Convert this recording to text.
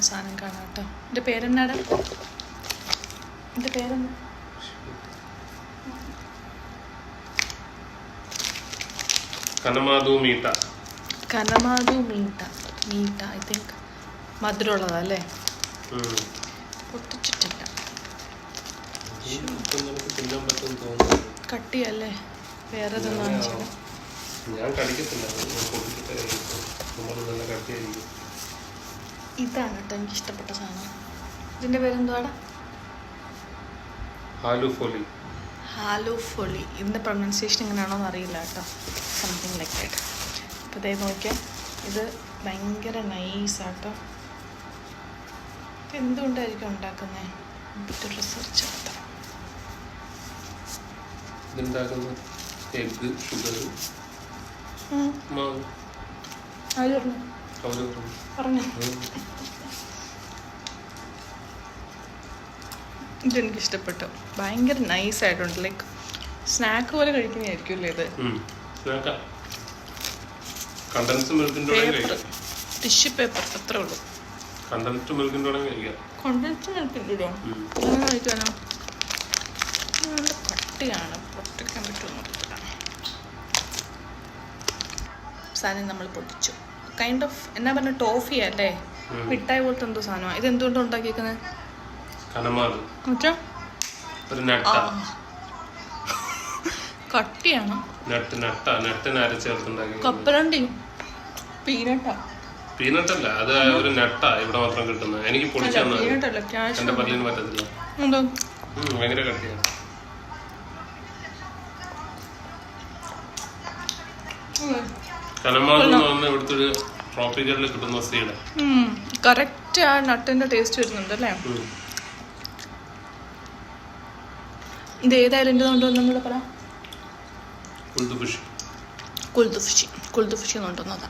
സാധനം കാണാം കേട്ടോ. എൻ്റെ പേരെന്നാടാ? എൻ്റെ പേരെന്താ? കനമാധു മീട്ട. കനമാധു മീട്ട. മീട്ട ഐ തിങ്ക് മധുരമുള്ളതല്ലേ? പൊട്ടിച്ചിട്ടില്ല. കട്ടിയല്ലേ? വേറെ ഞാൻ കടിക്കത്തില്ല. ഇതാണ് കേട്ടോ എനിക്ക് ഇഷ്ടപ്പെട്ട സാധനം. ഇതിൻ്റെ പേരെന്തുവാടാ? ഹാലുഫോളി. ഹാലുഫോളി. ഇതിൻ്റെ പ്രൊണൗൺസിയേഷൻ എങ്ങനെയാണോന്ന് അറിയില്ല കേട്ടോ. Something like that. അപ്പോൾ ഇതേ നോക്കിയാൽ ഇത് ഭയങ്കര നൈസാട്ടോ. എന്തുകൊണ്ടായിരിക്കും ഉണ്ടാക്കുന്നത്? എന്നിട്ട് റിസർച്ച് നടത്തണം. ഇതുണ്ടാക്കുന്ന എഗ്, ഷുഗർ, പറഞ്ഞു. ഇതെനിക്ക് ഇഷ്ടപ്പെട്ടു. ഭയങ്കര നൈസായിട്ടുണ്ട്. ലൈക്ക് സ്നാക്ക് പോലെ കഴിക്കുന്നതായിരിക്കും അല്ലേ ഇത്? ടിഷ്യൂ പേപ്പർ അത്രേ ഉള്ളൂ. കണ്ടൻസ്ഡ് മിൽക്കിൻ്റെ കണ്ടൻസ്ഡ് മിൽക്ക് ഇല്ലല്ലോ. അങ്ങനെ കഴിക്കാനോ? നല്ല കട്ടിയാണ്. പൊട്ടിക്കാൻ പറ്റുമെന്ന് സാധനം നമ്മൾ പൊട്ടിച്ചു. കൈൻഡ് ഓഫ് എന്നാ പറഞ്ഞ ടോഫി അല്ലേ? മിഠായി പോലത്തെ എന്തോ സാധനമാണ്. ഇത് എന്തുകൊണ്ട് ഉണ്ടാക്കിയേക്കുന്നത്? കട്ടിയാണ്. കപ്പലണ്ടി. പീനട്ടാ? പീനട്ടല്ല, അത് ഒരു നട്ടാ ഇവിടെ മാത്രം കിട്ടുന്നത്. എനിക്ക് പൊടിച്ചാൽ എന്റെ പല്ലിന് പറ്റത്തില്ല. ഭയങ്കര കട്ടിയാണ്. കനമാധു എന്ന് പറഞ്ഞ ഇവിടുത്തെ ഒരു ട്രോപ്പിക്കലിൽ കിട്ടുന്ന സീഡ്. കറക്റ്റ് ആ നട്ടിന്റെ ടേസ്റ്റ് വരുന്നുണ്ട് അല്ലേ? ഇത് ഏതായാലും എൻ്റെ കൊണ്ടുവന്നൂടെ പറ. കുൽദുഫുഷി കൊണ്ടുവന്നതാണ്.